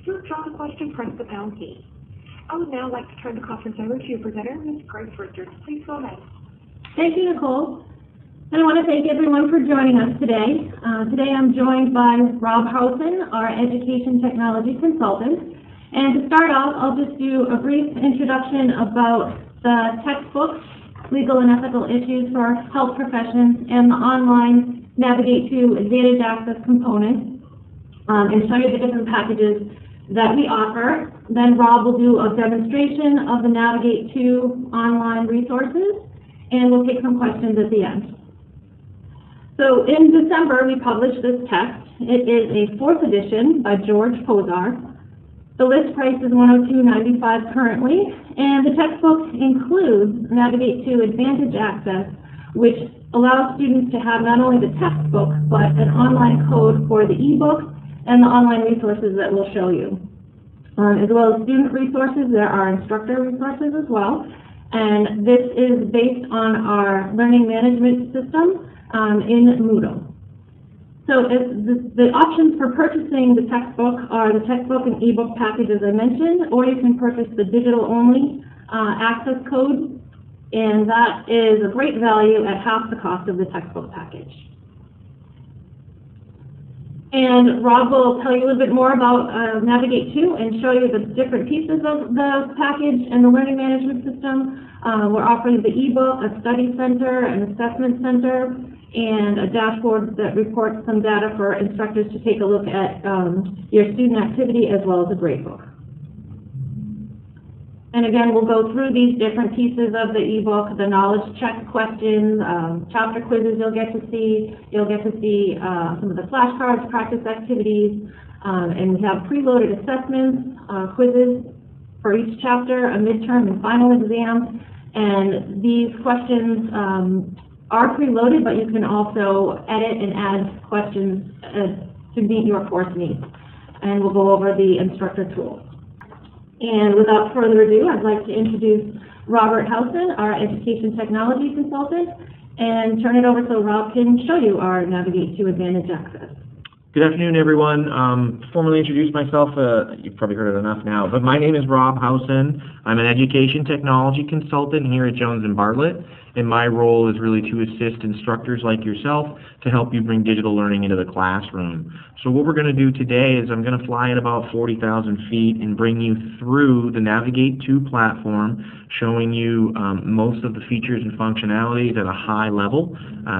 To withdraw the question, press the pound key. I would now like to turn the conference over to your presenter, Ms. Grace Richards. Please go ahead. Thank you, Nicole. And I want to thank everyone for joining us today. Today I'm joined by Rob Housen, our Education Technology Consultant. And to start off, I'll just do a brief introduction about the textbooks, Legal and Ethical Issues for Health Professions, and the online Navigate to Advantage Access component, and show you the different packages that we offer. Then Rob will do a demonstration of the Navigate to online resources, and we'll take some questions at the end. So in December, we published this text. It is a 4th edition by George Pozar. The list price is $102.95 currently, and the textbook includes Navigate to Advantage Access, which allows students to have not only the textbook, but an online code for the eBook and the online resources that we'll show you. As well as student resources, there are instructor resources as well, and this is based on our learning management system in Moodle. So the options for purchasing the textbook are the textbook and ebook package, as I mentioned, or you can purchase the digital-only access code, and that is a great value at half the cost of the textbook package. And Rob will tell you a little bit more about Navigate to and show you the different pieces of the package and the learning management system. We're offering the ebook, a study center, an assessment center, and a dashboard that reports some data for instructors to take a look at your student activity as well as a gradebook. And again, we'll go through these different pieces of the ebook, the knowledge check questions, chapter quizzes you'll get to see. You'll get to see some of the flashcards, practice activities, and we have preloaded assessments, quizzes for each chapter, a midterm and final exam. And these questions are preloaded, but you can also edit and add questions to meet your course needs. And we'll go over the instructor tools. And without further ado, I'd like to introduce Robert Housen, our Education Technology Consultant, and turn it over so Rob can show you our Navigate to Advantage Access. Good afternoon, everyone. Formally introduce myself. You've probably heard it enough now, but my name is Rob Housen. I'm an Education Technology Consultant here at Jones & Bartlett, and my role is really to assist instructors like yourself to help you bring digital learning into the classroom. So what we're going to do today is I'm going to fly at about 40,000 feet and bring you through the Navigate to platform, showing you most of the features and functionalities at a high level.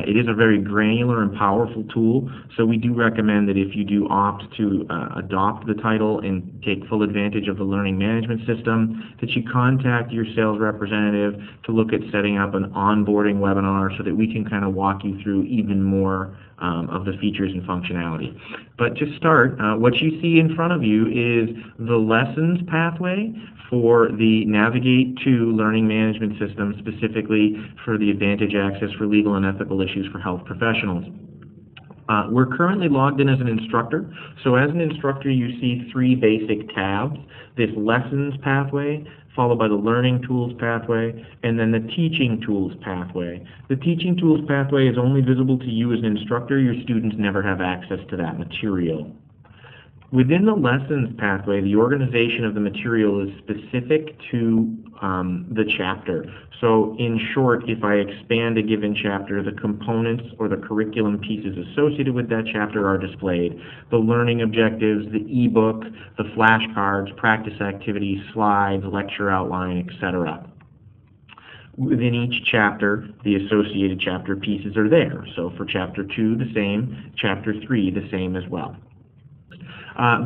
It is a very granular and powerful tool, so we do recommend that if you do opt to adopt the title and take full advantage of the learning management system, that you contact your sales representative to look at setting up an onboarding webinar so that we can kind of walk you through even more of the features and functionality. But to start, what you see in front of you is the lessons pathway for the Navigate to Learning Management System, specifically for the Advantage Access for Legal and Ethical Issues for Health Professionals. We're currently logged in as an instructor. So as an instructor, you see 3 basic tabs: this lessons pathway, followed by the learning tools pathway, and then the teaching tools pathway. The teaching tools pathway is only visible to you as an instructor. Your students never have access to that material. Within the lessons pathway, the organization of the material is specific to the chapter. So in short, if I expand a given chapter, the components or the curriculum pieces associated with that chapter are displayed. The learning objectives, the ebook, the flashcards, practice activities, slides, lecture outline, etc. Within each chapter, the associated chapter pieces are there. So for chapter 2, the same. Chapter 3, the same as well.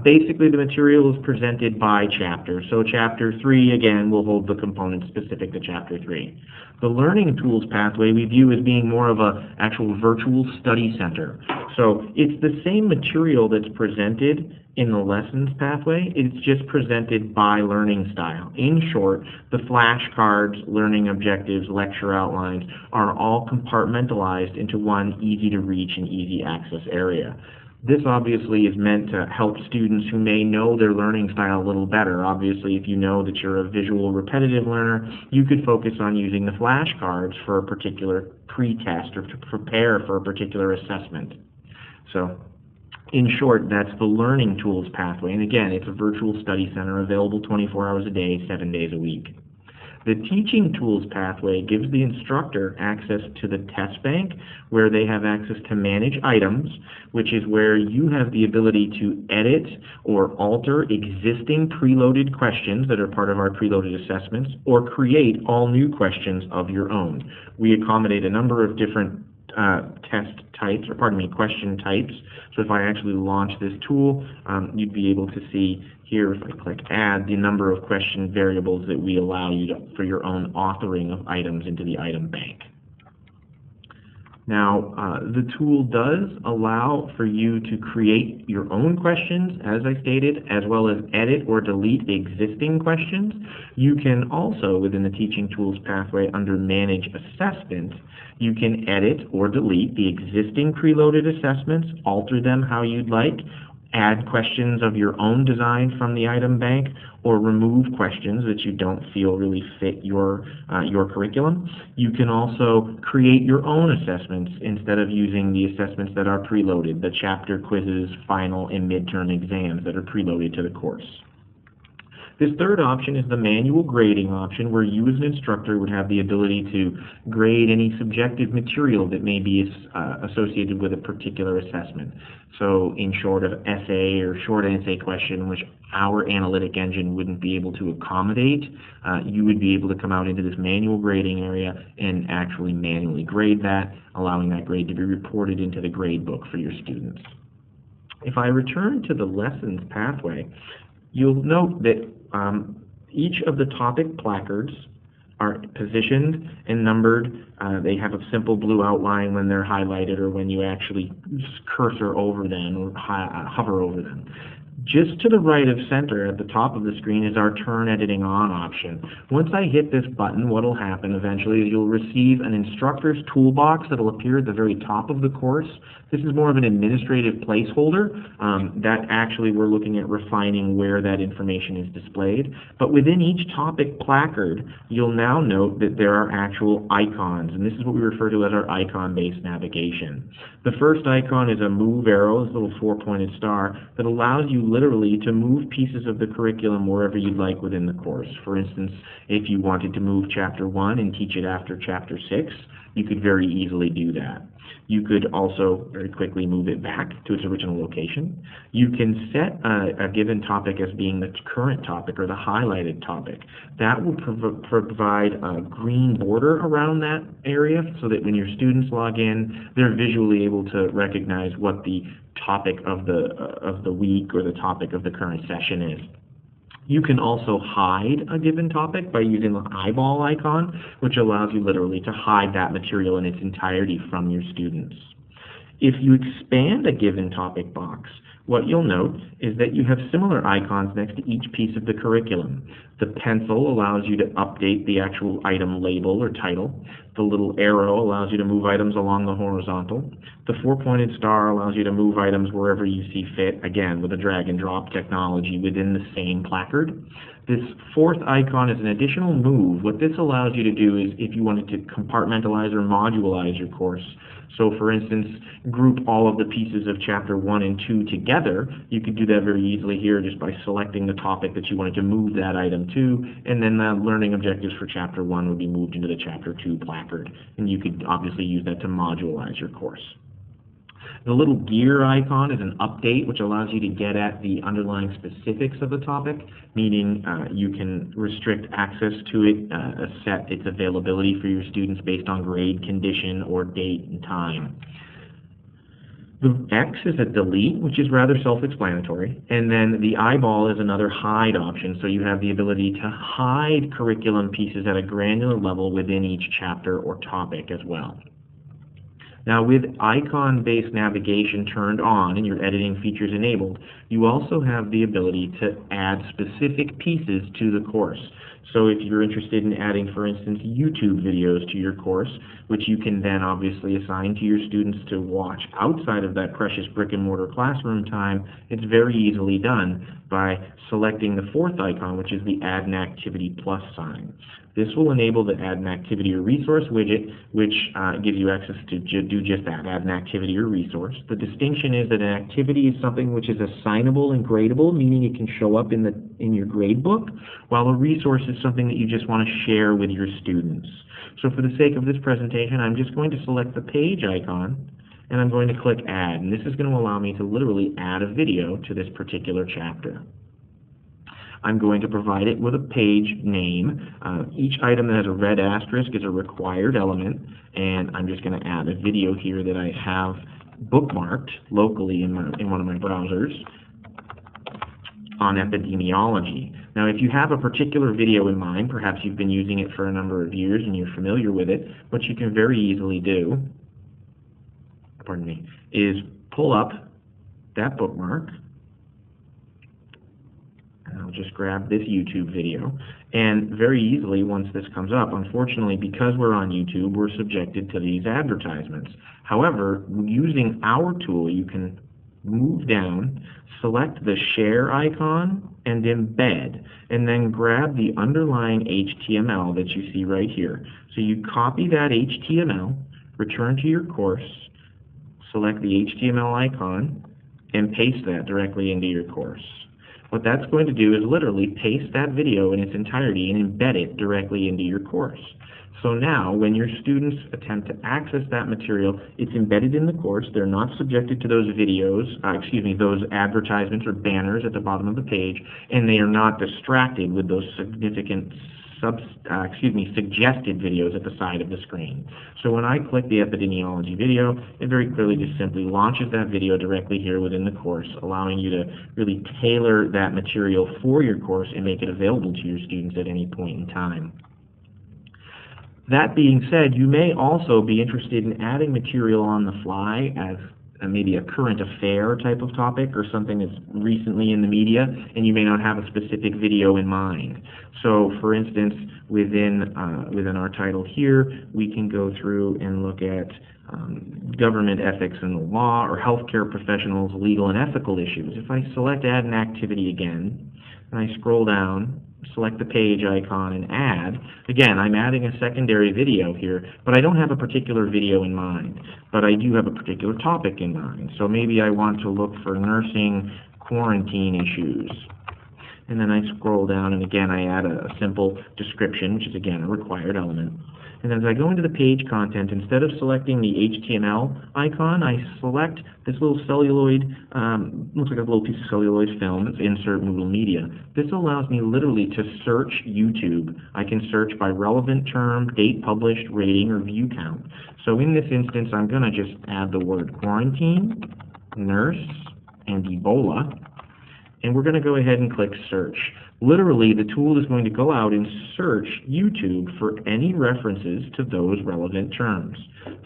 Basically, the material is presented by chapter. So chapter 3, again, will hold the components specific to chapter 3. The learning tools pathway we view as being more of an actual virtual study center. So it's the same material that's presented in the lessons pathway. It's just presented by learning style. In short, the flashcards, learning objectives, lecture outlines are all compartmentalized into one easy to reach and easy access area. This obviously is meant to help students who may know their learning style a little better. Obviously, if you know that you're a visual repetitive learner, you could focus on using the flashcards for a particular pre-test or to prepare for a particular assessment. So In short, that's the Learning Tools pathway. And again, it's a virtual study center available 24 hours a day, 7 days a week. The Teaching Tools pathway gives the instructor access to the test bank, where they have access to manage items, which is where you have the ability to edit or alter existing preloaded questions that are part of our preloaded assessments, or create all new questions of your own. We accommodate a number of different question types. So if I actually launch this tool, you'd be able to see here, if I click Add, the number of question variables that we allow you for your own authoring of items into the item bank. Now, the tool does allow for you to create your own questions, as I stated, as well as edit or delete existing questions. You can also, within the Teaching Tools pathway under Manage Assessment, you can edit or delete the existing preloaded assessments, alter them how you'd like, add questions of your own design from the item bank, or remove questions that you don't feel really fit your curriculum. You can also create your own assessments instead of using the assessments that are preloaded, the chapter quizzes, final, and midterm exams that are preloaded to the course. This third option is the manual grading option, where you as an instructor would have the ability to grade any subjective material that may be associated with a particular assessment. So in short, of essay or short essay question, which our analytic engine wouldn't be able to accommodate, you would be able to come out into this manual grading area and actually manually grade that, allowing that grade to be reported into the grade book for your students. If I return to the lessons pathway, you'll note that each of the topic placards are positioned and numbered. They have a simple blue outline when they're highlighted or when you actually cursor over them or hover over them. Just to the right of center at the top of the screen is our Turn Editing On option. Once I hit this button, what will happen eventually is you'll receive an Instructor's Toolbox that will appear at the very top of the course. This is more of an administrative placeholder that actually we're looking at refining where that information is displayed. But within each topic placard, you'll now note that there are actual icons, and this is what we refer to as our icon-based navigation. The first icon is a move arrow, this little four-pointed star, that allows you literally to move pieces of the curriculum wherever you'd like within the course. For instance, if you wanted to move Chapter 1 and teach it after Chapter 6, you could very easily do that. You could also very quickly move it back to its original location. You can set a given topic as being the current topic or the highlighted topic. That will provide a green border around that area so that when your students log in, they're visually able to recognize what the topic of the week or the topic of the current session is. You can also hide a given topic by using the eyeball icon, which allows you literally to hide that material in its entirety from your students. If you expand a given topic box, what you'll note is that you have similar icons next to each piece of the curriculum. The pencil allows you to update the actual item label or title. The little arrow allows you to move items along the horizontal. The four-pointed star allows you to move items wherever you see fit, again with a drag and drop technology within the same placard. This fourth icon is an additional move. What this allows you to do is if you wanted to compartmentalize or modularize your course. So for instance, group all of the pieces of Chapter 1 and 2 together. You could do that very easily here just by selecting the topic that you wanted to move that item to, and then the learning objectives for Chapter 1 would be moved into the Chapter 2 placard. And you could obviously use that to modularize your course. The little gear icon is an update which allows you to get at the underlying specifics of the topic, meaning you can restrict access to it, set its availability for your students based on grade, condition, or date and time. The X is a delete, which is rather self-explanatory, and then the eyeball is another hide option, so you have the ability to hide curriculum pieces at a granular level within each chapter or topic as well. Now with icon-based navigation turned on and your editing features enabled, you also have the ability to add specific pieces to the course. So if you're interested in adding, for instance, YouTube videos to your course, which you can then obviously assign to your students to watch outside of that precious brick-and-mortar classroom time, it's very easily done by selecting the fourth icon, which is the Add an Activity Plus sign. This will enable the Add an Activity or Resource widget, which gives you access to do just that, add an activity or resource. The distinction is that an activity is something which is assignable and gradable, meaning it can show up in your grade book, while a resource is something that you just want to share with your students. So for the sake of this presentation, I'm just going to select the page icon, and I'm going to click Add. And this is going to allow me to literally add a video to this particular chapter. I'm going to provide it with a page name. Each item that has a red asterisk is a required element, and I'm just going to add a video here that I have bookmarked locally in one of my browsers on epidemiology. Now, if you have a particular video in mind, perhaps you've been using it for a number of years and you're familiar with it, what you can very easily do, is pull up that bookmark. I'll just grab this YouTube video, and very easily once this comes up, unfortunately because we're on YouTube, we're subjected to these advertisements. However, using our tool, you can move down, select the share icon and embed, and then grab the underlying HTML that you see right here. So you copy that HTML, return to your course, select the HTML icon, and paste that directly into your course. What that's going to do is literally paste that video in its entirety and embed it directly into your course. So now, when your students attempt to access that material, it's embedded in the course. They're not subjected to those videos, those advertisements or banners at the bottom of the page, and they are not distracted with those significant suggested videos at the side of the screen. So when I click the epidemiology video, it very clearly just simply launches that video directly here within the course, allowing you to really tailor that material for your course and make it available to your students at any point in time. That being said, you may also be interested in adding material on the fly as maybe a current affair type of topic or something that's recently in the media, and you may not have a specific video in mind. So for instance, within our title here, we can go through and look at government ethics and the law, or healthcare professionals' legal and ethical issues. If I select Add an Activity again, and I scroll down, select the page icon and add. Again, I'm adding a secondary video here, but I don't have a particular video in mind, but I do have a particular topic in mind. So maybe I want to look for nursing quarantine issues. And then I scroll down, and again, I add a simple description, which is again a required element. And then as I go into the page content, instead of selecting the HTML icon, I select this little celluloid, looks like a little piece of celluloid film, that's insert Moodle Media. This allows me literally to search YouTube. I can search by relevant term, date published, rating, or view count. So in this instance, I'm going to just add the word quarantine, nurse, and Ebola. And we're going to go ahead and click search. Literally, the tool is going to go out and search YouTube for any references to those relevant terms.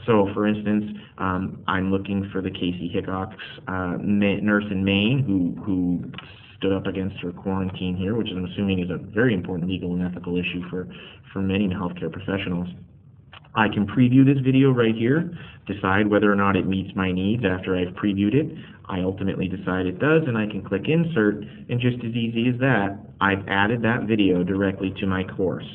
So, for instance, I'm looking for the Casey Hickox nurse in Maine who stood up against her quarantine here, which I'm assuming is a very important legal and ethical issue for many healthcare professionals. I can preview this video right here, decide whether or not it meets my needs after I've previewed it. I ultimately decide it does, and I can click Insert, and just as easy as that, I've added that video directly to my course.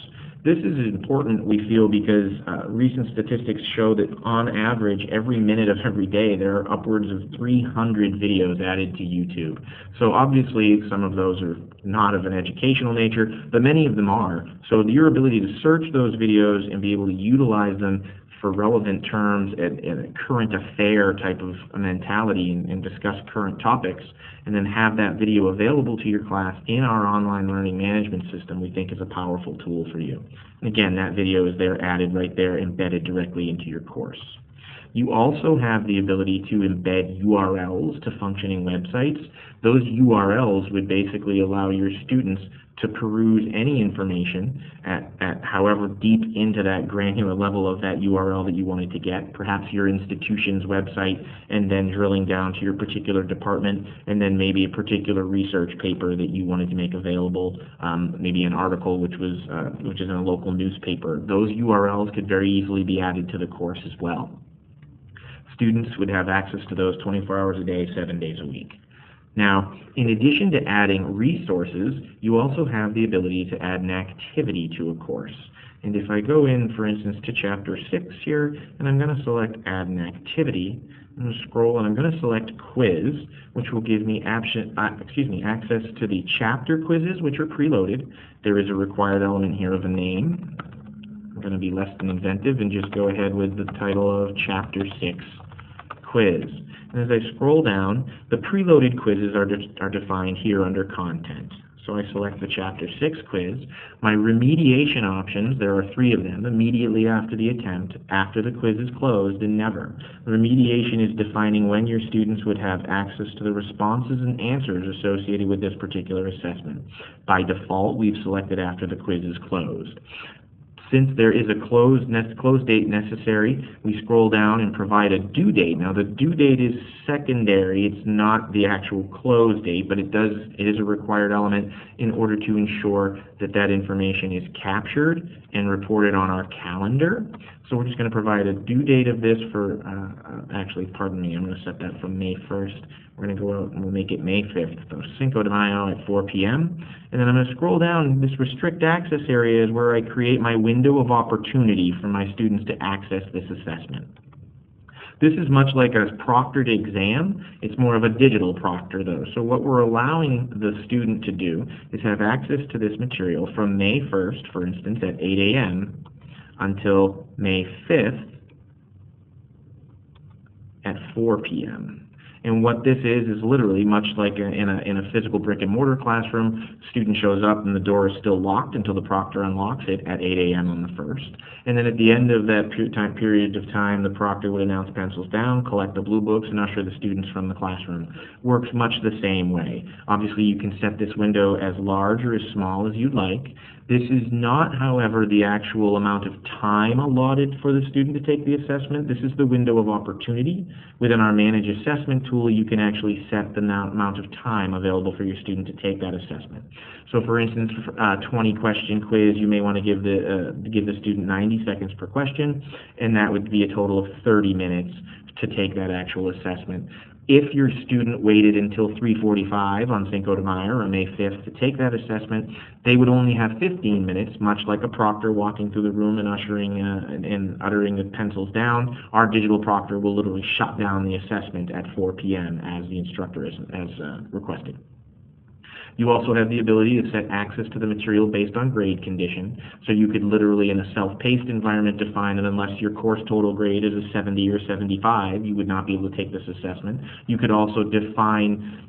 This is important, we feel, because recent statistics show that on average, every minute of every day, there are upwards of 300 videos added to YouTube. So obviously, some of those are not of an educational nature, but many of them are. So your ability to search those videos and be able to utilize them for relevant terms and a current affair type of mentality and discuss current topics, and then have that video available to your class in our online learning management system, we think is a powerful tool for you. And again, that video is there, added right there, embedded directly into your course. You also have the ability to embed URLs to functioning websites. Those URLs would basically allow your students to peruse any information at however deep into that granular level of that URL that you wanted to get, perhaps your institution's website, and then drilling down to your particular department, and then maybe a particular research paper that you wanted to make available, maybe an article which is in a local newspaper. Those URLs could very easily be added to the course as well. Students would have access to those 24 hours a day, 7 days a week. Now, in addition to adding resources, you also have the ability to add an activity to a course. And if I go in, for instance, to Chapter 6 here, and I'm going to select Add an Activity, I'm going to scroll and I'm going to select Quiz, which will give me access to the chapter quizzes, which are preloaded. There is a required element here of a name. I'm going to be less than inventive and just go ahead with the title of Chapter 6 Quiz. And as I scroll down, the preloaded quizzes are defined here under Content. So I select the Chapter 6 quiz. My remediation options, there are 3 of them: immediately after the attempt, after the quiz is closed, and never. Remediation is defining when your students would have access to the responses and answers associated with this particular assessment. By default, we've selected after the quiz is closed. Since there is a close date necessary, we scroll down and provide a due date. Now, the due date is secondary. It's not the actual close date, but it is a required element in order to ensure that that information is captured and reported on our calendar. So we're just going to provide a due date of this for, actually, pardon me, I'm going to set that from May 1st. We're going to go out and we'll make it May 5th, so Cinco de Mayo at 4 p.m. And then I'm going to scroll down. This restrict access area is where I create my window of opportunity for my students to access this assessment. This is much like a proctored exam. It's more of a digital proctor, though. So what we're allowing the student to do is have access to this material from May 1st, for instance, at 8 a.m. until May 5th at 4 p.m. And what this is literally much like in a physical brick and mortar classroom. Student shows up and the door is still locked until the proctor unlocks it at 8 a.m. on the 1st. And then at the end of that period of time, the proctor would announce pencils down, collect the blue books, and usher the students from the classroom. Works much the same way. Obviously, you can set this window as large or as small as you'd like. This is not, however, the actual amount of time allotted for the student to take the assessment. This is the window of opportunity. Within our Manage Assessment tool, you can actually set the amount of time available for your student to take that assessment. So for instance, 20-question quiz, you may want to give the student 90 seconds per question, and that would be a total of 30 minutes to take that actual assessment. If your student waited until 3:45 on Cinco de Mayo or May 5th to take that assessment, they would only have 15 minutes, much like a proctor walking through the room and ushering and uttering the pencils down. Our digital proctor will literally shut down the assessment at 4 p.m. as the instructor has requested. You also have the ability to set access to the material based on grade condition. So you could literally, in a self-paced environment, define that unless your course total grade is a 70 or 75, you would not be able to take this assessment. You could also define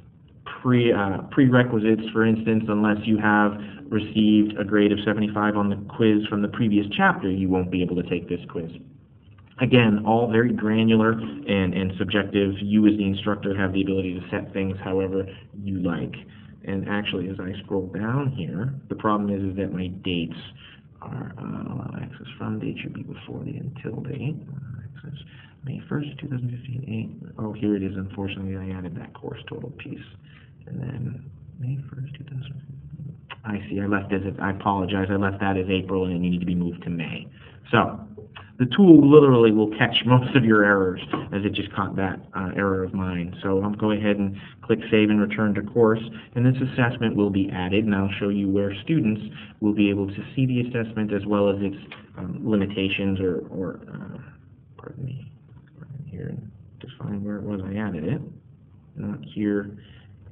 prerequisites, for instance, unless you have received a grade of 75 on the quiz from the previous chapter, you won't be able to take this quiz. Again, all very granular and subjective. You as the instructor have the ability to set things however you like. And actually, as I scroll down here, the problem is that my dates are allow access from date should be before the until date. Access May 1st, 2015, 8. Oh, here it is. Unfortunately, I added that course total piece. And then May 1st, 2015. I see. I apologize. I left that as April, and it needed to be moved to May. So the tool literally will catch most of your errors, as it just caught that error of mine. So I'll go ahead and click Save and Return to Course, and this assessment will be added, and I'll show you where students will be able to see the assessment as well as its limitations or pardon me, here to find where it was I added it. Not here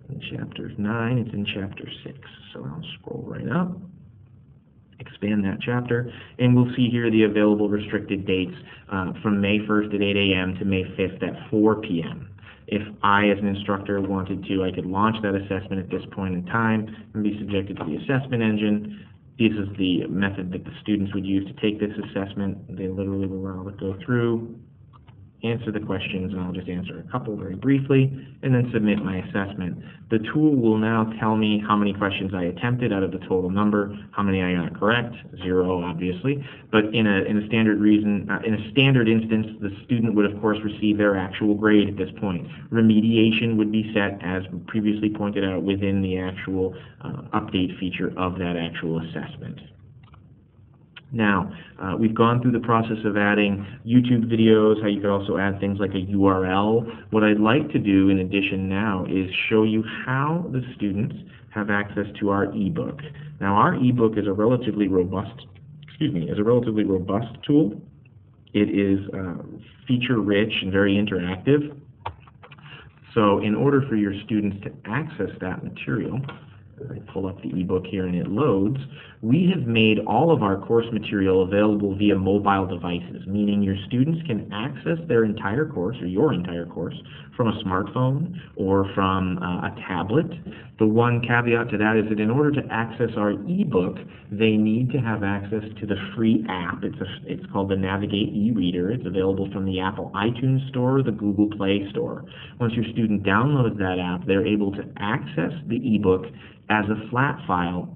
in Chapter 9, it's in Chapter 6. So I'll scroll right up, expand that chapter, and we'll see here the available restricted dates from May 1st at 8 a.m. to May 5th at 4 p.m. If I, as an instructor, wanted to, I could launch that assessment at this point in time and be subjected to the assessment engine. This is the method that the students would use to take this assessment. They literally will allow it to go through, answer the questions, and I'll just answer a couple very briefly, and then submit my assessment. The tool will now tell me how many questions I attempted out of the total number, how many I got correct, 0 obviously, but in a standard instance, the student would of course receive their actual grade at this point. Remediation would be set, as previously pointed out, within the actual update feature of that actual assessment. Now, we've gone through the process of adding YouTube videos, how you could also add things like a URL. What I'd like to do in addition now is show you how the students have access to our ebook. Now, our ebook is a relatively robust, tool. It is feature-rich and very interactive. So in order for your students to access that material, I pull up the ebook here and it loads, we have made all of our course material available via mobile devices, meaning your students can access their entire course, or your entire course, from a smartphone or from a tablet. The one caveat to that is that in order to access our ebook, they need to have access to the free app. It's called the Navigate e-reader. It's available from the Apple iTunes Store or the Google Play Store. Once your student downloads that app, they're able to access the ebook as a flat file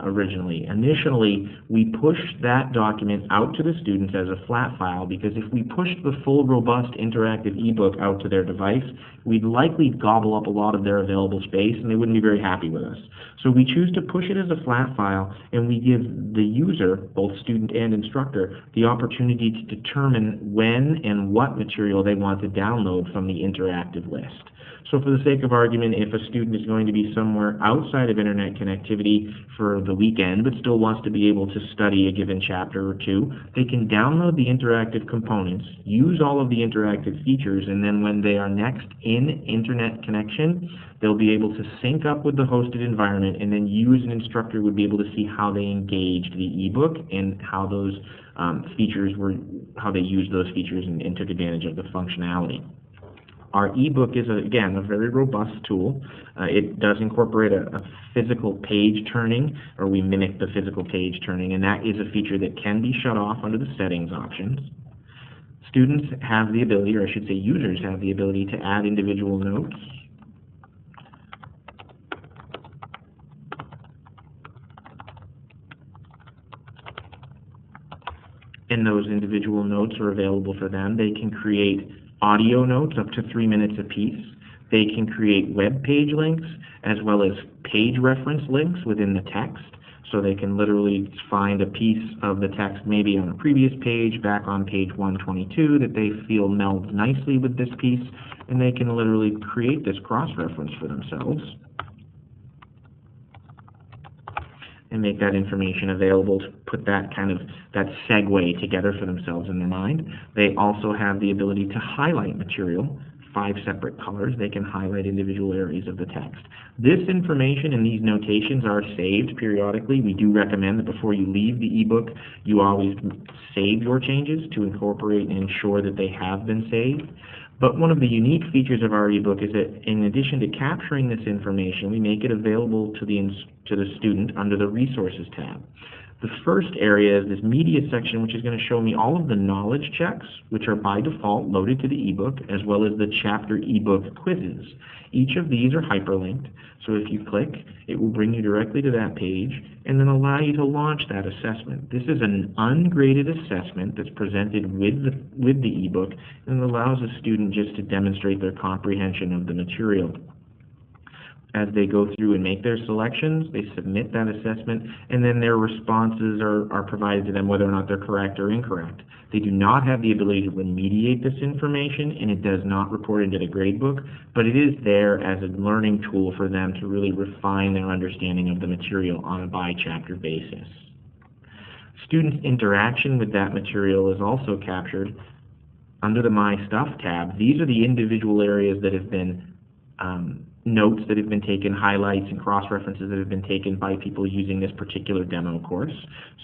originally. Initially, we pushed that document out to the students as a flat file because if we pushed the full, robust, interactive ebook out to their device, we'd likely gobble up a lot of their available space and they wouldn't be very happy with us. So we choose to push it as a flat file, and we give the user, both student and instructor, the opportunity to determine when and what material they want to download from the interactive list. So for the sake of argument, if a student is going to be somewhere outside of internet connectivity for the weekend but still wants to be able to study a given chapter or two, they can download the interactive components, use all of the interactive features, and then when they are next in internet connection, they'll be able to sync up with the hosted environment, and then you as an instructor would be able to see how they engaged the ebook and how those how they used those features and took advantage of the functionality. Our ebook is, again, a very robust tool. It does incorporate a physical page turning, or we mimic the physical page turning, and that is a feature that can be shut off under the settings options. Students have the ability, or I should say users have the ability to add individual notes. And those individual notes are available for them. They can create audio notes up to 3 minutes apiece. They can create web page links as well as page reference links within the text. So they can literally find a piece of the text maybe on a previous page, back on page 122, that they feel melds nicely with this piece, and they can literally create this cross-reference for themselves and make that information available to put that segue together for themselves in their mind. They also have the ability to highlight material, 5 separate colors. They can highlight individual areas of the text. This information and these notations are saved periodically. We do recommend that before you leave the ebook, you always save your changes to incorporate and ensure that they have been saved. But one of the unique features of our ebook is that in addition to capturing this information, we make it available to the student under the Resources tab. The first area is this media section, which is going to show me all of the knowledge checks, which are by default loaded to the ebook, as well as the chapter ebook quizzes. Each of these are hyperlinked, so if you click, it will bring you directly to that page and then allow you to launch that assessment. This is an ungraded assessment that's presented with the ebook, and it allows a student just to demonstrate their comprehension of the material. As they go through and make their selections, they submit that assessment, and then their responses are provided to them whether or not they're correct or incorrect. They do not have the ability to remediate this information, and it does not report into the gradebook, but it is there as a learning tool for them to really refine their understanding of the material on a by-chapter basis. Students' interaction with that material is also captured under the My Stuff tab. These are the individual areas that have been notes that have been taken, highlights and cross-references that have been taken by people using this particular demo course.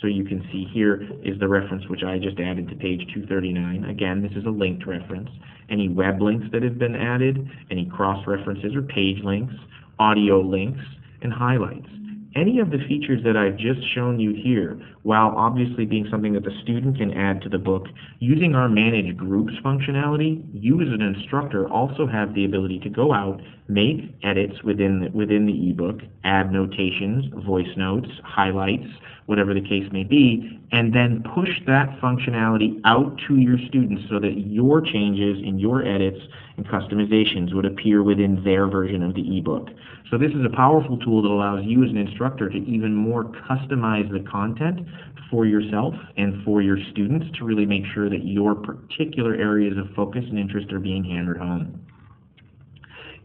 So you can see here is the reference which I just added to page 239. Again, this is a linked reference. Any web links that have been added, any cross-references or page links, audio links, and highlights. Any of the features that I've just shown you here, while obviously being something that the student can add to the book, using our Manage Groups functionality, you as an instructor also have the ability to go out, make edits within the ebook, add notations, voice notes, highlights, whatever the case may be, and then push that functionality out to your students so that your changes and your edits and customizations would appear within their version of the ebook. So this is a powerful tool that allows you as an instructor to even more customize the content for yourself and for your students to really make sure that your particular areas of focus and interest are being hammered home.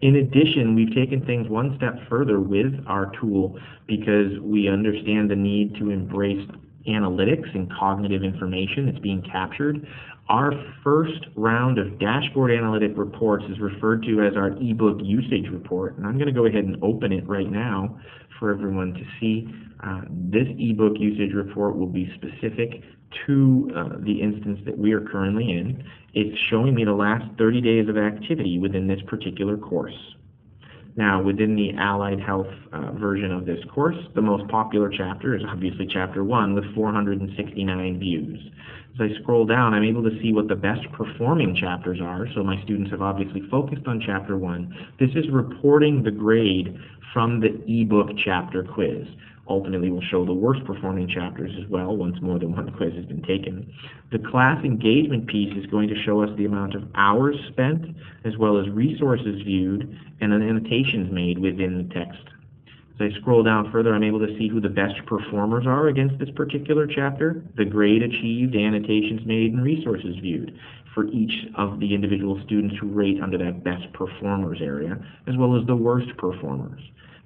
In addition, we've taken things one step further with our tool because we understand the need to embrace analytics and cognitive information that's being captured. Our first round of dashboard analytic reports is referred to as our ebook usage report, and I'm going to go ahead and open it right now for everyone to see. This ebook usage report will be specific to the instance that we are currently in. It's showing me the last 30 days of activity within this particular course. Now, within the Allied Health version of this course, the most popular chapter is obviously Chapter 1 with 469 views. As I scroll down, I'm able to see what the best performing chapters are, so my students have obviously focused on Chapter 1. This is reporting the grade from the ebook chapter quiz. Ultimately, we'll show the worst performing chapters as well once more than one quiz has been taken. The class engagement piece is going to show us the amount of hours spent as well as resources viewed and annotations made within the text. As I scroll down further, I'm able to see who the best performers are against this particular chapter, the grade achieved, annotations made, and resources viewed for each of the individual students who rate under that best performers area, as well as the worst performers.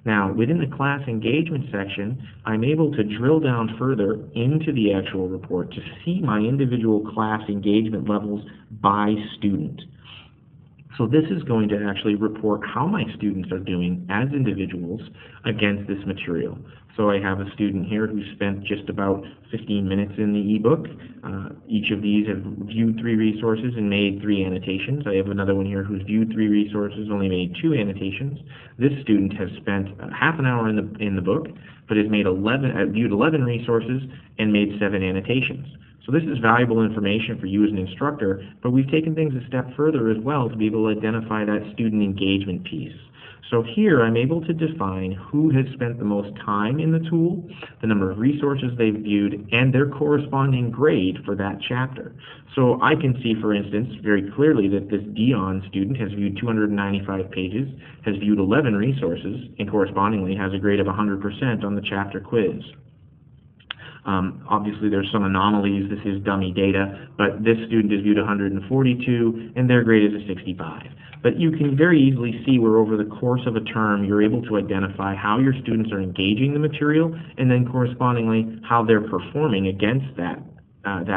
Now, within the class engagement section, I'm able to drill down further into the actual report to see my individual class engagement levels by student. So this is going to actually report how my students are doing as individuals against this material. So I have a student here who spent just about 15 minutes in the ebook. Each of these have viewed 3 resources and made 3 annotations. I have another one here who's viewed 3 resources, only made 2 annotations. This student has spent half an hour in the book, but has made viewed 11 resources and made 7 annotations. So this is valuable information for you as an instructor, but we've taken things a step further as well to be able to identify that student engagement piece. So here I'm able to define who has spent the most time in the tool, the number of resources they've viewed, and their corresponding grade for that chapter. So I can see, for instance, very clearly that this Dion student has viewed 295 pages, has viewed 11 resources, and correspondingly has a grade of 100% on the chapter quiz. Obviously, there's some anomalies. This is dummy data, but this student has viewed 142, and their grade is a 65. But you can very easily see where over the course of a term, you're able to identify how your students are engaging the material, and then correspondingly, how they're performing against that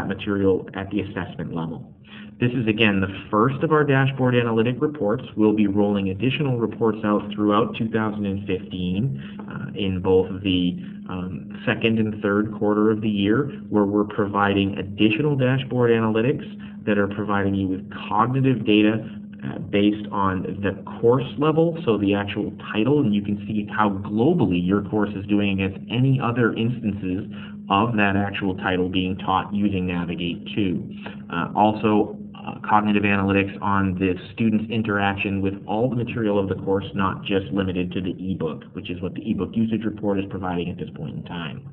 material at the assessment level. This is, again, the first of our dashboard analytic reports. We'll be rolling additional reports out throughout 2015 in both the second and third quarter of the year, where we're providing additional dashboard analytics that are providing you with cognitive data based on the course level, so the actual title, and you can see how globally your course is doing against any other instances of that actual title being taught using Navigate 2. Also, cognitive analytics on the student's interaction with all the material of the course, not just limited to the ebook, which is what the ebook usage report is providing at this point in time.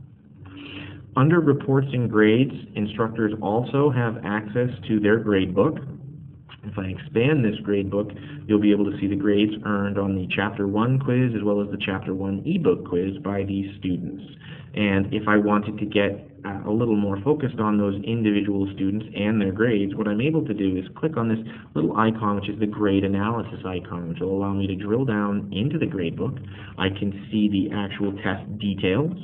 Under reports and grades, instructors also have access to their gradebook. If I expand this gradebook, you'll be able to see the grades earned on the Chapter 1 quiz as well as the Chapter 1 ebook quiz by these students. And if I wanted to get a little more focused on those individual students and their grades, what I'm able to do is click on this little icon, which is the grade analysis icon, which will allow me to drill down into the gradebook. I can see the actual test details.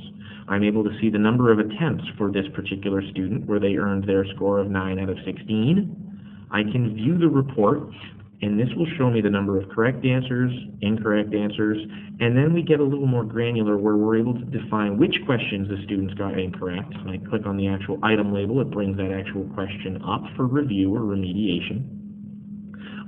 I'm able to see the number of attempts for this particular student where they earned their score of 9 out of 16. I can view the report, and this will show me the number of correct answers, incorrect answers, and then we get a little more granular where we're able to define which questions the students got incorrect. When I click on the actual item label, it brings that actual question up for review or remediation.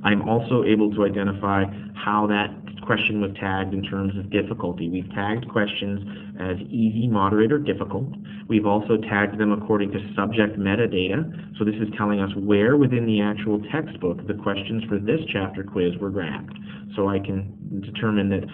I'm also able to identify how that question was tagged in terms of difficulty. We've tagged questions as easy, moderate, or difficult. We've also tagged them according to subject metadata. So this is telling us where within the actual textbook the questions for this chapter quiz were grabbed. So I can determine that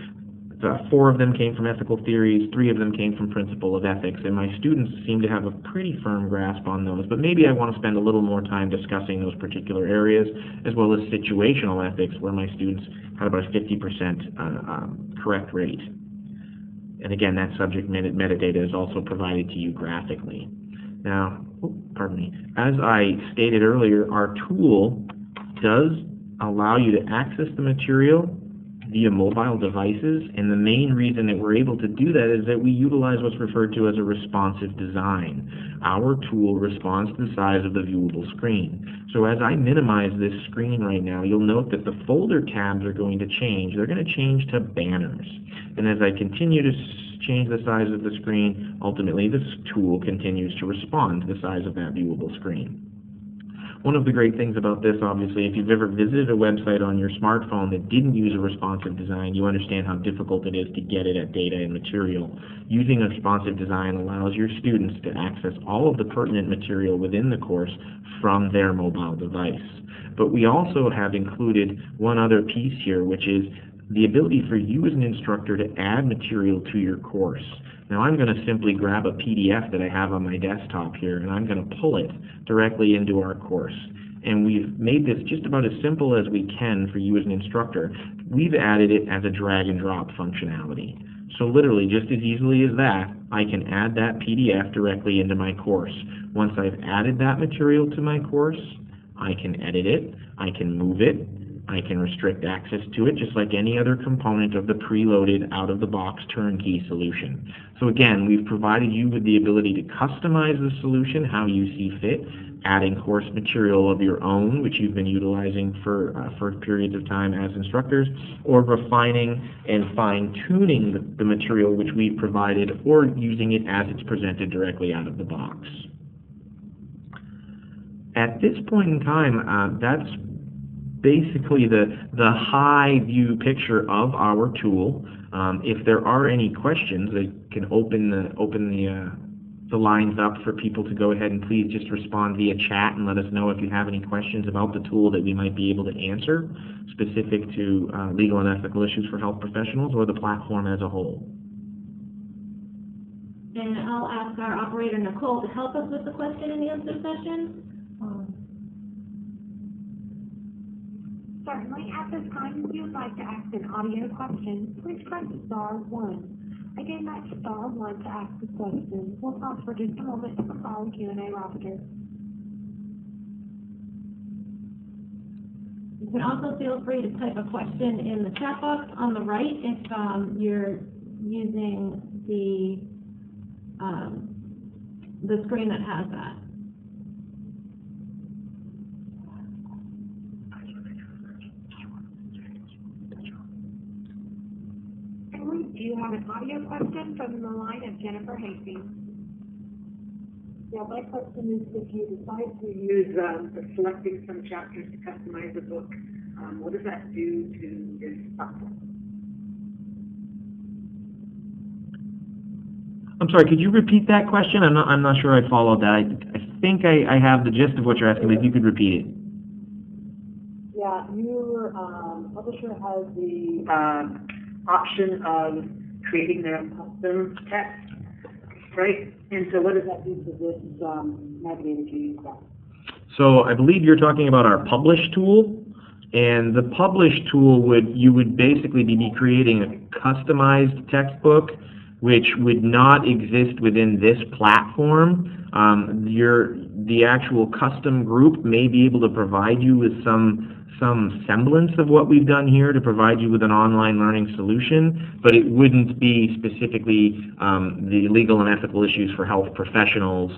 4 of them came from ethical theories, 3 of them came from principle of ethics, and my students seem to have a pretty firm grasp on those. But maybe I want to spend a little more time discussing those particular areas, as well as situational ethics, where my students had about a 50% correct rate. And again, that subject metadata is also provided to you graphically. Now, pardon me, as I stated earlier, our tool does allow you to access the material via mobile devices, and the main reason that we're able to do that is that we utilize what's referred to as a responsive design. Our tool responds to the size of the viewable screen. So as I minimize this screen right now, you'll note that the folder tabs are going to change. They're going to change to banners. And as I continue to change the size of the screen, ultimately this tool continues to respond to the size of that viewable screen. One of the great things about this, obviously, if you've ever visited a website on your smartphone that didn't use a responsive design, you understand how difficult it is to get it at data and material. Using a responsive design allows your students to access all of the pertinent material within the course from their mobile device. But we also have included one other piece here, which is the ability for you as an instructor to add material to your course. Now I'm going to simply grab a PDF that I have on my desktop here, and I'm going to pull it directly into our course. And we've made this just about as simple as we can for you as an instructor. We've added it as a drag and drop functionality. So literally, just as easily as that, I can add that PDF directly into my course. Once I've added that material to my course, I can edit it, I can move it, I can restrict access to it just like any other component of the preloaded out-of-the-box turnkey solution. So again, we've provided you with the ability to customize the solution how you see fit, adding course material of your own, which you've been utilizing for periods of time as instructors, or refining and fine-tuning the material which we've provided, or using it as it's presented directly out of the box. At this point in time, that's basically the high view picture of our tool. If there are any questions, I can open the lines up for people to go ahead and please just respond via chat and let us know if you have any questions about the tool that we might be able to answer, specific to legal and ethical issues for health professionals or the platform as a whole. And I'll ask our operator, Nicole, to help us with the question and answer session. Certainly, at this time, if you would like to ask an audio question, please press *1. Again, that's *1 to ask a question. We'll pause for just a moment to compile the Q&A roster. You can also feel free to type a question in the chat box on the right if you're using the screen that has that. Do you have an audio question from the line of Jennifer Hastings? Yeah, my question is, if you decide to use selecting some chapters to customize a book, what does that do to this platform? I'm sorry, could you repeat that question? I'm not sure I followed that. I think I have the gist of what you're asking, but if you could repeat it. Yeah, your publisher has the option of creating their custom text, right? And so what does that do to this navigator to use that? So I believe you're talking about our publish tool, and the publish tool you would basically be creating a customized textbook which would not exist within this platform. The actual custom group may be able to provide you with some semblance of what we've done here to provide you with an online learning solution, but it wouldn't be specifically the legal and ethical issues for health professionals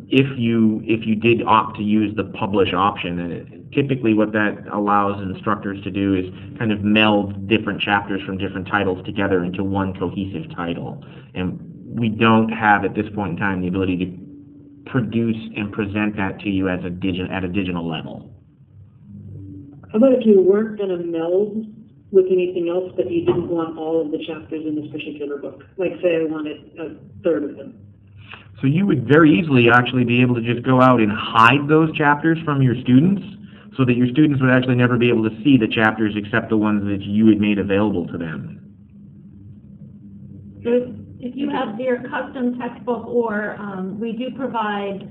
if you did opt to use the publish option. And typically what that allows instructors to do is kind of meld different chapters from different titles together into one cohesive title. And we don't have at this point in time the ability to produce and present that to you as at a digital level. How about if you weren't going to meld with anything else, but you didn't want all of the chapters in this particular book? Like, say I wanted a third of them. So you would very easily actually be able to just go out and hide those chapters from your students, so that your students would actually never be able to see the chapters except the ones that you had made available to them. So if you have your custom textbook, or we do provide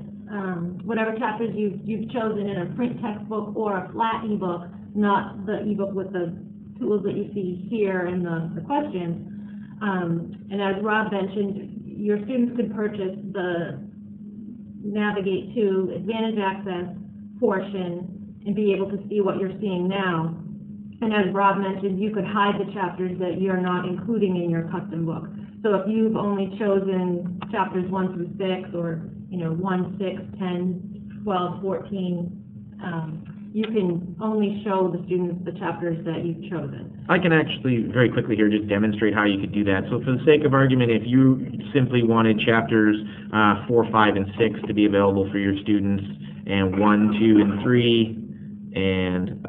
whatever chapters you've chosen in a print textbook or a flat ebook, not the ebook with the tools that you see here in the questions. And as Rob mentioned, your students could purchase the Navigate to Advantage Access portion and be able to see what you're seeing now. And as Rob mentioned, you could hide the chapters that you're not including in your custom book. So if you've only chosen chapters 1 through 6, or 1, 6, 10, 12, 14, you can only show the students the chapters that you've chosen. I can actually very quickly here just demonstrate how you could do that. So for the sake of argument, if you simply wanted chapters 4, 5, and 6 to be available for your students, and 1, 2, and 3, and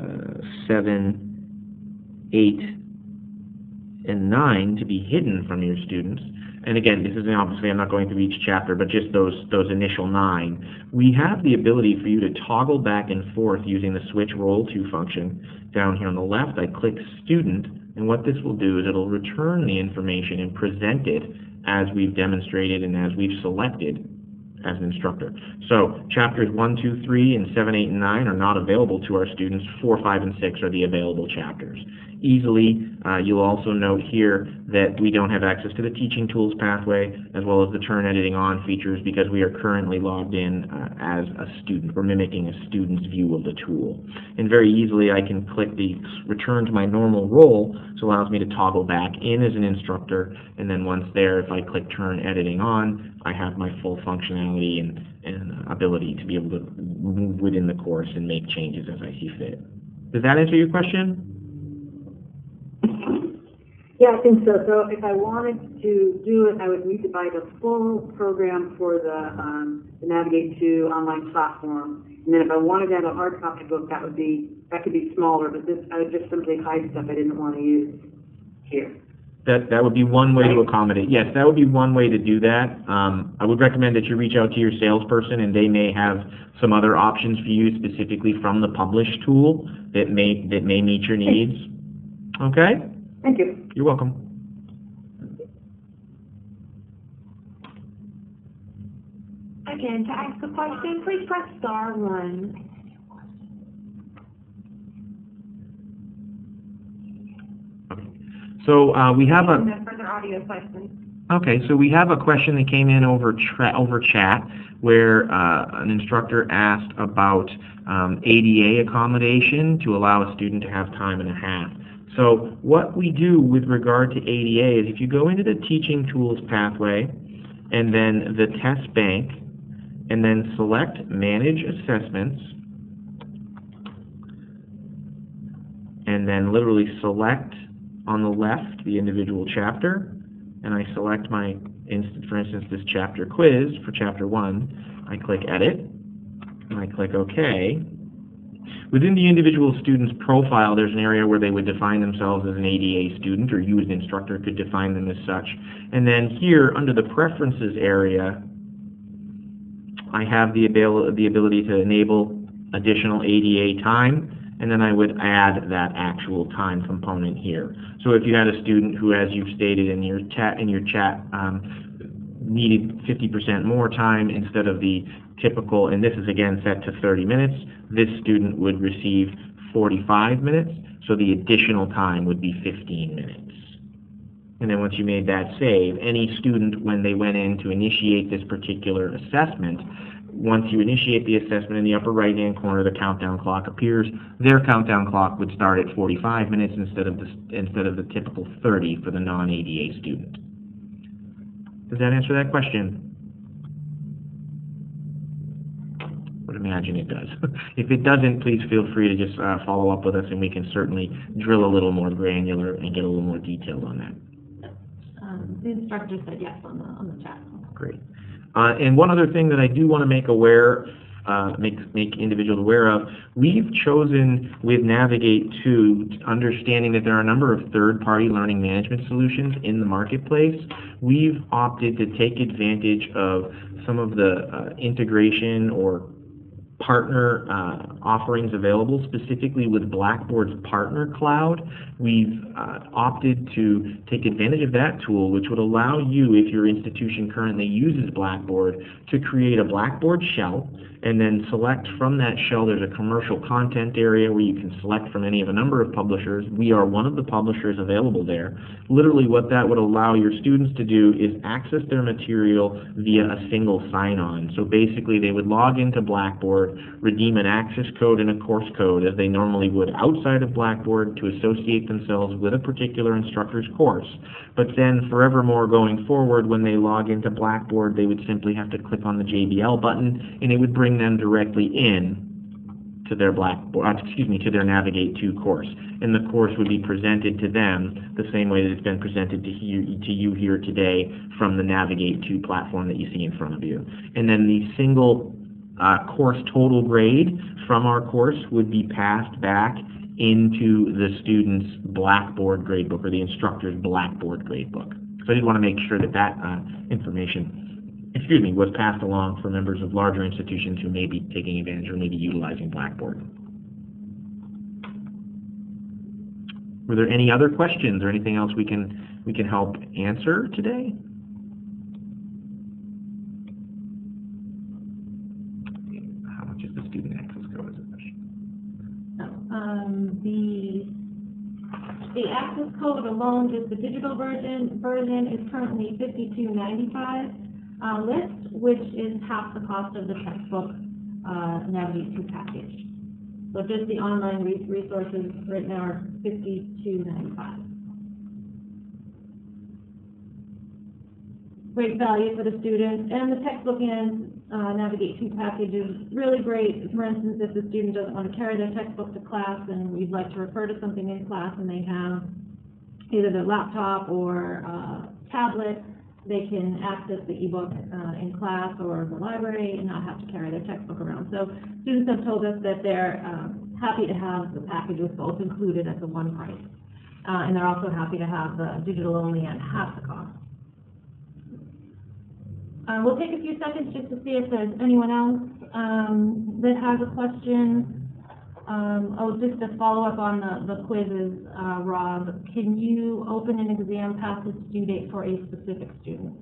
7, 8, and 9 to be hidden from your students, and again, this is obviously, I'm not going through each chapter, but just those initial 9, we have the ability for you to toggle back and forth using the switch roll to function. Down here on the left, I click student, and what this will do is it'll return the information and present it as we've demonstrated and as we've selected as an instructor. So chapters 1, 2, 3, and 7, 8, and 9 are not available to our students. 4, 5, and 6 are the available chapters. Easily, you'll also note here that we don't have access to the teaching tools pathway as well as the turn editing on features because we are currently logged in as a student. We're mimicking a student's view of the tool. And very easily I can click the return to my normal role, so it allows me to toggle back in as an instructor, and then once there, if I click turn editing on, I have my full functionality and ability to be able to move within the course and make changes as I see fit. Does that answer your question? Yeah, I think so. So if I wanted to do it, I would need to buy the full program for the Navigate to online platform. And then if I wanted to have a hard copy book, that could be smaller, but this, I would just simply hide stuff I didn't want to use here. That would be one way to accommodate. Yes, that would be one way to do that. I would recommend that you reach out to your salesperson, and they may have some other options for you specifically from the published tool that may meet your needs. Okay? Thank you. You're welcome. Again, to ask a question, please press star 1. So we have a... No further audio questions. Okay, so we have a question that came in over chat where an instructor asked about ADA accommodation to allow a student to have time and a half. So what we do with regard to ADA is if you go into the teaching tools pathway and then the test bank and then select manage assessments and then literally select on the left the individual chapter, and I select my, for instance, this chapter quiz for chapter 1, I click edit and I click OK. Within the individual student's profile, there's an area where they would define themselves as an ADA student, or you as an instructor could define them as such. And then here, under the preferences area, I have the ability to enable additional ADA time, and then I would add that actual time component here. So if you had a student who, as you've stated in your chat, needed 50% more time instead of the typical, and this is again set to 30 minutes, this student would receive 45 minutes, so the additional time would be 15 minutes. And then once you made that save, any student, when they went in to initiate this particular assessment, once you initiate the assessment, in the upper right-hand corner, the countdown clock appears. Their countdown clock would start at 45 minutes instead of the typical 30 for the non-ADA student. Does that answer that question? I would imagine it does. If it doesn't, please feel free to just follow up with us, and we can certainly drill a little more granular and get a little more detailed on that. The instructor said yes on the chat. Great. And one other thing that I do want to make individuals aware of, we've chosen with Navigate to, understanding that there are a number of third-party learning management solutions in the marketplace, we've opted to take advantage of some of the integration or partner offerings available, specifically with Blackboard's Partner Cloud. We've opted to take advantage of that tool, which would allow you, if your institution currently uses Blackboard, to create a Blackboard shell, and then select from that shell. There's a commercial content area where you can select from any of a number of publishers. We are one of the publishers available there. Literally what that would allow your students to do is access their material via a single sign-on. So basically they would log into Blackboard, redeem an access code and a course code as they normally would outside of Blackboard to associate themselves with a particular instructor's course. But then forevermore going forward, when they log into Blackboard, they would simply have to click on the JBL button and it would bring them directly in to their to their Navigate 2 course. And the course would be presented to them the same way that it's been presented to you here today from the Navigate 2 platform that you see in front of you. And then the single course total grade from our course would be passed back into the student's Blackboard gradebook, or the instructor's Blackboard gradebook. So I did want to make sure that that information was passed along for members of larger institutions who may be taking advantage or maybe utilizing Blackboard. Were there any other questions or anything else we can help answer today? How much is the student access code? Is a question. The access code alone, just the digital version is currently $52.95 list, which is half the cost of the textbook Navigate 2 package. So just the online resources right now are $52.95. Great value for the students, and the textbook and Navigate 2 package is really great. For instance, if the student doesn't want to carry their textbook to class and we'd like to refer to something in class and they have either their laptop or tablet, they can access the eBook in class or the library and not have to carry their textbook around. So students have told us that they're happy to have the package with both included at the one price. And they're also happy to have the digital only at half the cost. We'll take a few seconds just to see if there's anyone else that has a question. Just to follow up on the quizzes, Rob, can you open an exam past its due date for a specific student?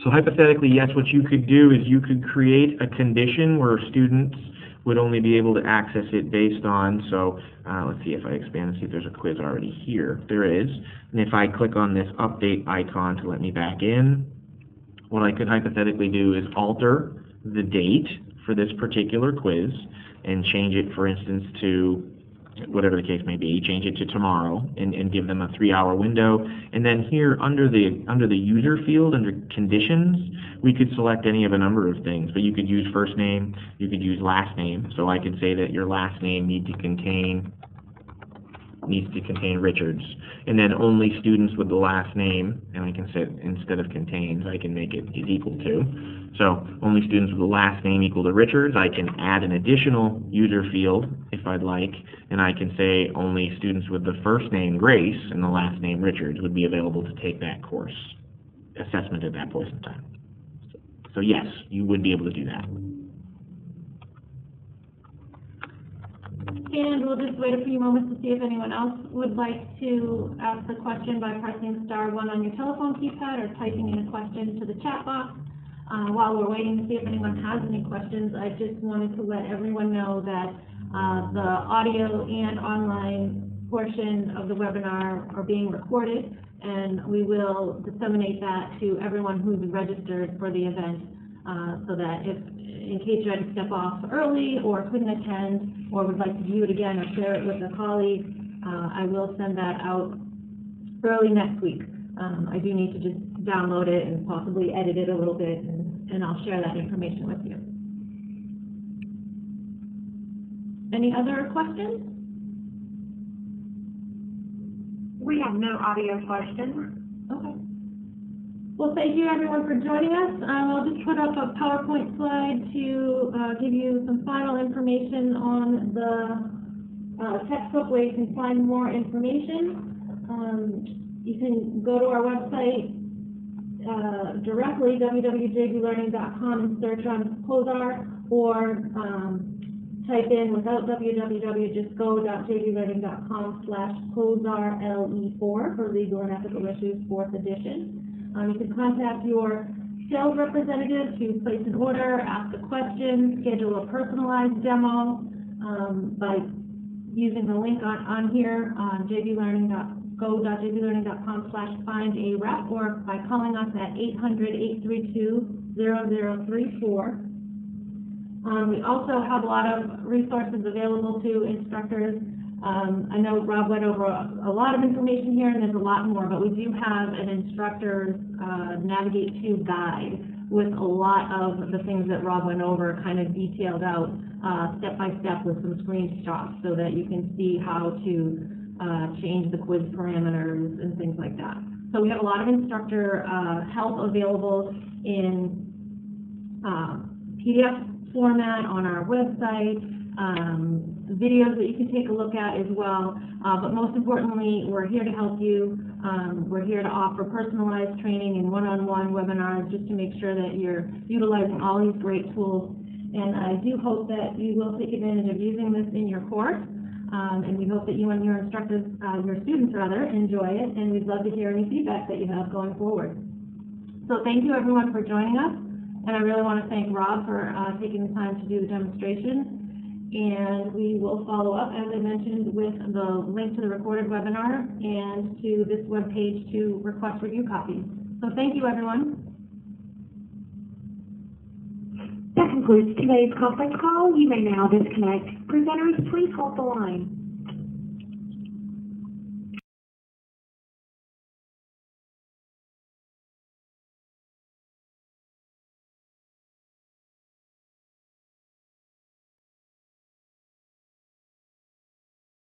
So hypothetically, yes, what you could do is you could create a condition where students would only be able to access it based on, so let's see if I expand and see if there's a quiz already here. There is. And if I click on this update icon to let me back in, what I could hypothetically do is alter the date for this particular quiz and change it, for instance, to whatever the case may be, change it to tomorrow and give them a 3-hour window. And then here under the user field, under conditions, we could select any of a number of things. But you could use first name, you could use last name. So I could say that your last name needs to contain Richards. And then only students with the last name, and I can set, instead of contains, I can make it is equal to. So only students with the last name equal to Richards. I can add an additional user field if I'd like, and I can say only students with the first name Grace and the last name Richards would be available to take that course assessment at that point in time. So yes, you would be able to do that. And we'll just wait a few moments to see if anyone else would like to ask the question by pressing *1 on your telephone keypad or typing in a question to the chat box. While we're waiting to see if anyone has any questions, I just wanted to let everyone know that the audio and online portion of the webinar are being recorded, and we will disseminate that to everyone who's registered for the event, so that if, in case you had to step off early or couldn't attend or would like to view it again or share it with a colleague, I will send that out early next week. I do need to just download it and possibly edit it a little bit, and I'll share that information with you. Any other questions? We have no audio questions. Okay. Well, thank you everyone for joining us. I'll just put up a PowerPoint slide to give you some final information on the textbook where you can find more information. You can go to our website directly, www.jblearning.com, and search on COSAR or type in without www, just go.jvlearning.com/COSAR-LE4 for Legal and Ethical Issues 4th edition. You can contact your sales representative to place an order, ask a question, schedule a personalized demo by using the link on here on go.jvlearning.com/find-a-rep or by calling us at 800-832-0034. We also have a lot of resources available to instructors. I know Rob went over a lot of information here, and there's a lot more, but we do have an instructor's Navigate To guide with a lot of the things that Rob went over kind of detailed out step by step with some screenshots so that you can see how to change the quiz parameters and things like that. So we have a lot of instructor help available in PDF format on our website, videos that you can take a look at as well, but most importantly, we're here to help you. We're here to offer personalized training and one-on-one webinars just to make sure that you're utilizing all these great tools. And I do hope that you will take advantage of using this in your course, and we hope that you and your instructors, your students rather, enjoy it, and we'd love to hear any feedback that you have going forward. So thank you everyone for joining us, and I really want to thank Rob for taking the time to do the demonstration. And we will follow up, as I mentioned, with the link to the recorded webinar and to this webpage to request review copies. So thank you, everyone. That concludes today's conference call. You may now disconnect. Presenters, please hold the line.